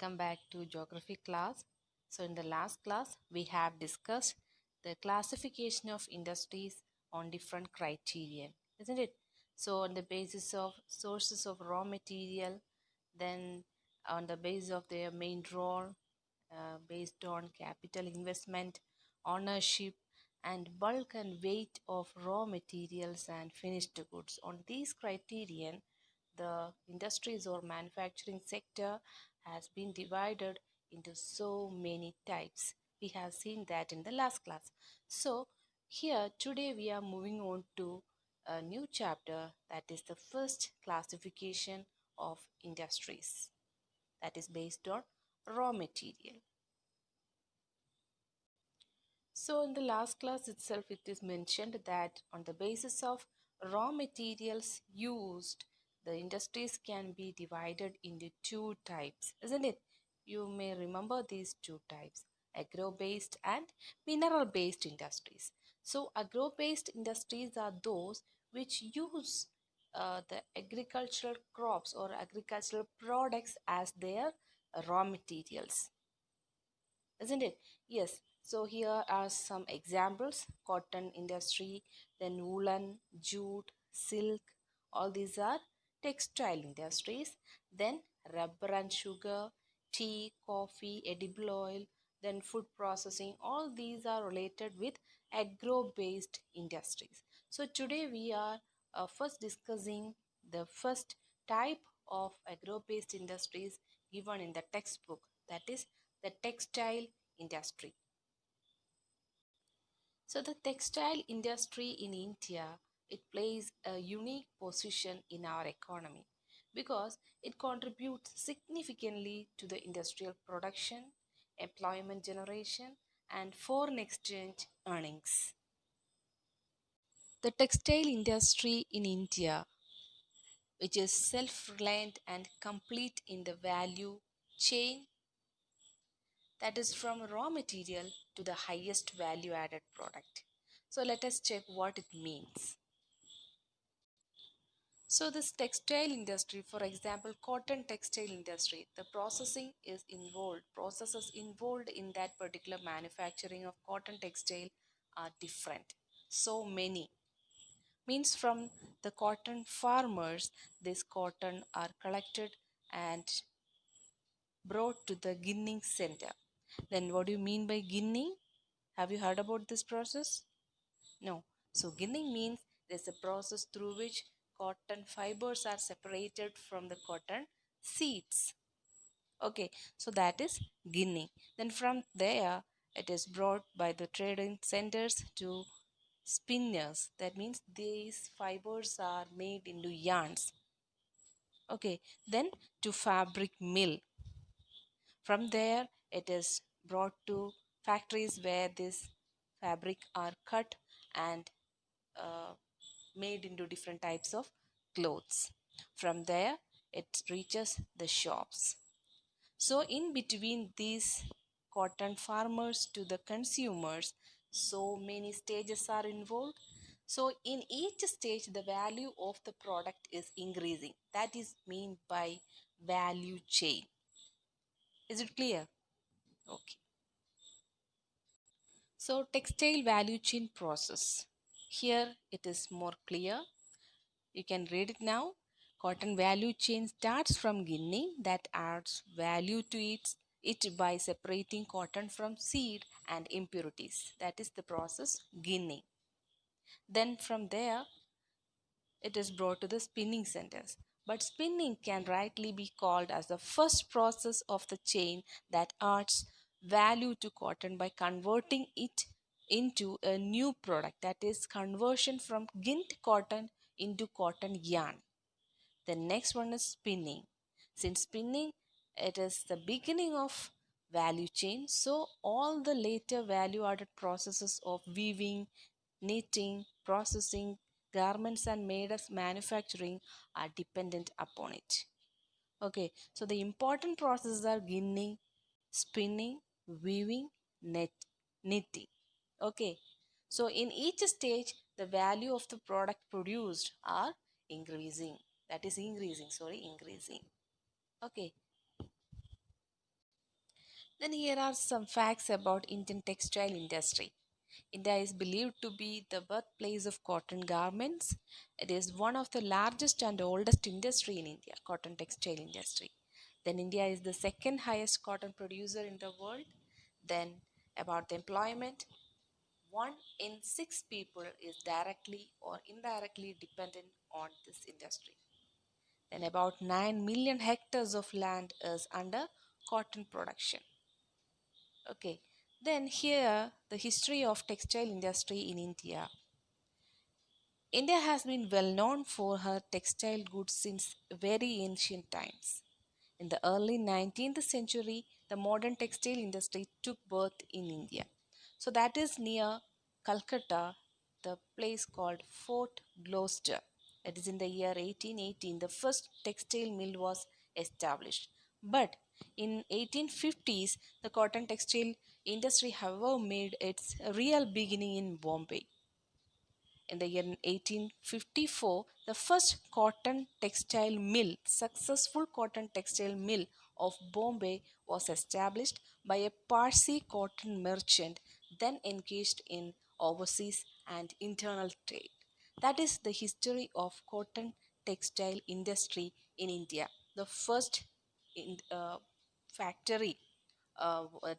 Welcome back to geography class. So in the last class we have discussed the classification of industries on different criterion, isn't it? So on the basis of sources of raw material, then on the basis of their main role, based on capital investment, ownership, and bulk and weight of raw materials and finished goods. On these criterion, the industries or manufacturing sector has been divided into so many types. We have seen that in the last class. So, here today we are moving on to a new chapter, that is the first classification of industries, that is based on raw material. So, in the last class itself, it is mentioned that on the basis of raw materials used, the industries can be divided into two types, isn't it? You may remember these two types, agro-based and mineral-based industries. So, agro-based industries are those which use the agricultural crops or agricultural products as their raw materials, isn't it? Yes. So here are some examples: cotton industry, then woolen, jute, silk. All these are textile industries. Then rubber and sugar, tea, coffee, edible oil, then food processing. All these are related with agro-based industries. So today we are first discussing the first type of agro-based industries given in the textbook, that is the textile industry. So the textile industry in India, it plays a unique position in our economy because it contributes significantly to the industrial production, employment generation, and foreign exchange earnings. The textile industry in India, which is self-reliant and complete in the value chain, that is from raw material to the highest value added product. So let us check what it means. So this textile industry, for example, cotton textile industry, the processes involved in that particular manufacturing of cotton textile are different. So many. Means from the cotton farmers, this cotton are collected and brought to the ginning center. Then what do you mean by ginning? Have you heard about this process? No. So ginning means there's a process through which cotton fibers are separated from the cotton seeds. Okay, so that is ginning. Then from there, it is brought by the trading centers to spinners. That means these fibers are made into yarns. Okay, then to fabric mill. From there, it is brought to factories where this fabric are cut and uh, made into different types of clothes. From there, it reaches the shops. So, in between these cotton farmers to the consumers, so many stages are involved. So, in each stage, the value of the product is increasing. That is meant by value chain. Is it clear? Okay. So, textile value chain process. Here it is more clear. You can read it now. Cotton value chain starts from ginning, that adds value to it by separating cotton from seed and impurities. That is the process ginning. Then from there it is brought to the spinning centers. But spinning can rightly be called as the first process of the chain that adds value to cotton by converting it into a new product, that is conversion from ginned cotton into cotton yarn. The next one is spinning. Since spinning, it is the beginning of value chain. So all the later value added processes of weaving, knitting, processing, garments and made of manufacturing are dependent upon it. Okay, so the important processes are ginning, spinning, weaving, knitting. Okay, so in each stage, the value of the product produced are increasing. That is increasing, sorry, increasing. Okay, Then here are some facts about Indian textile industry. India is believed to be the birthplace of cotton garments. It is one of the largest and oldest industry in India, cotton textile industry. Then India is the second highest cotton producer in the world. Then about the employment, one in six people is directly or indirectly dependent on this industry. Then about 9 million hectares of land is under cotton production. Okay, then here the history of textile industry in India. India has been well known for her textile goods since very ancient times. In the early 19th century, the modern textile industry took birth in India. So that is near Calcutta, the place called Fort Gloucester. That is in the year 1818, the first textile mill was established. But in 1850s, the cotton textile industry, however, made its real beginning in Bombay. In the year 1854, the first successful cotton textile mill of Bombay was established by a Parsi cotton merchant then engaged in overseas and internal trade. That is the history of cotton textile industry in India. The first factory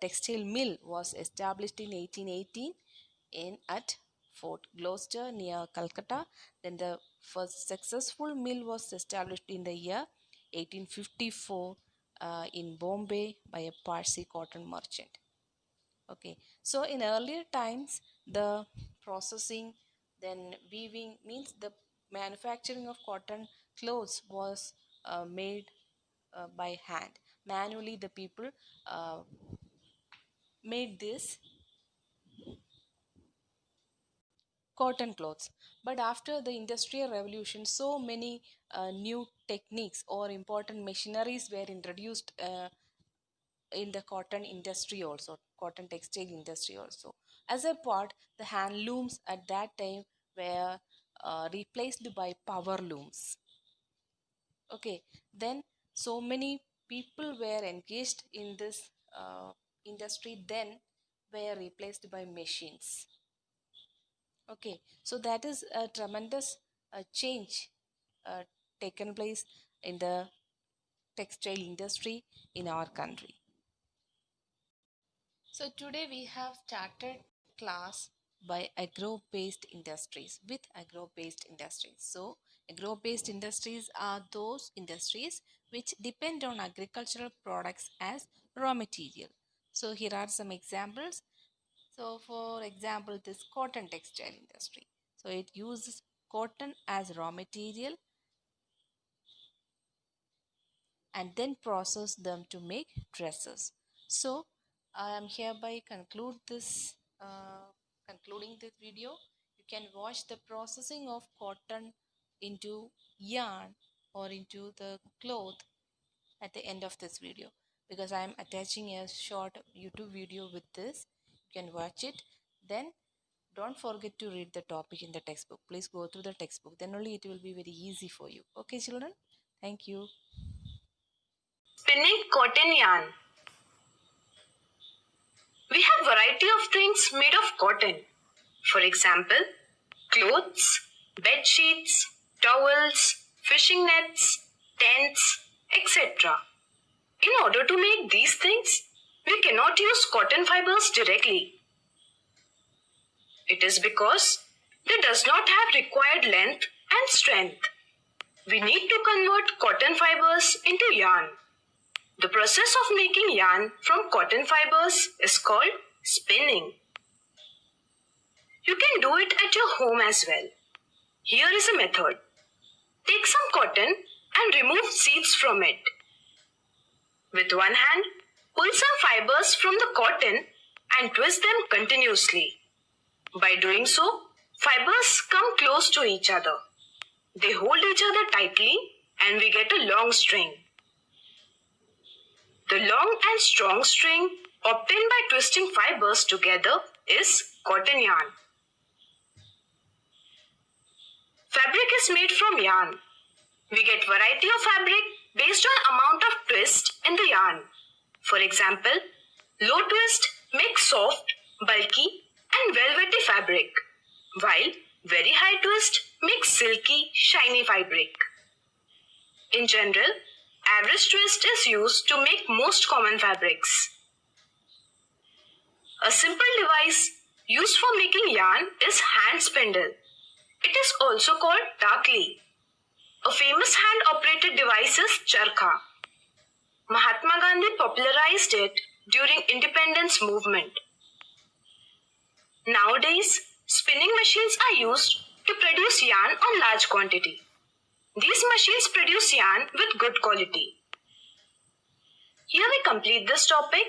textile mill was established in 1818 at Fort Gloucester near Calcutta. Then the first successful mill was established in the year 1854 in Bombay by a Parsi cotton merchant. Okay, so in earlier times, the processing, then weaving means the manufacturing of cotton clothes was made by hand. Manually, the people uh, made this cotton clothes. But after the industrial revolution, so many new techniques or important machineries were introduced in the cotton industry also, cotton textile industry also. As a part, the hand looms at that time were replaced by power looms. Okay, then so many people were engaged in this industry then were replaced by machines. Okay, so that is a tremendous change uh, taken place in the textile industry in our country. So today we have started class by agro-based industries with agro-based industries. So agro-based industries are those industries which depend on agricultural products as raw material. So here are some examples. So for example, this cotton textile industry. So it uses cotton as raw material and then process them to make dresses. So I am hereby concluding this video. You can watch the processing of cotton into yarn or into the cloth at the end of this video, because I am attaching a short YouTube video with this. You can watch it. Then don't forget to read the topic in the textbook. Please go through the textbook. Then only it will be very easy for you. Okay, children? Thank you. Spinning cotton yarn. We have variety of things made of cotton. For example, clothes, bed sheets, towels, fishing nets, tents, etc. In order to make these things, we cannot use cotton fibers directly. It is because they does not have required length and strength. We need to convert cotton fibers into yarn. The process of making yarn from cotton fibers is called spinning. You can do it at your home as well. Here is a method. Take some cotton and remove seeds from it. With one hand, pull some fibers from the cotton and twist them continuously. By doing so, fibers come close to each other. They hold each other tightly and we get a long string. The long and strong string obtained by twisting fibers together is cotton yarn. Fabric is made from yarn. We get variety of fabric based on amount of twist in the yarn. For example, Low twist makes soft, bulky, and velvety fabric, while very high twist makes silky, shiny fabric. In general, average twist is used to make most common fabrics. A simple device used for making yarn is hand spindle. It is also called dakli. A famous hand-operated device is charkha. Mahatma Gandhi popularized it during independence movement. Nowadays, spinning machines are used to produce yarn on large quantity. These machines produce yarn with good quality. Here we complete this topic.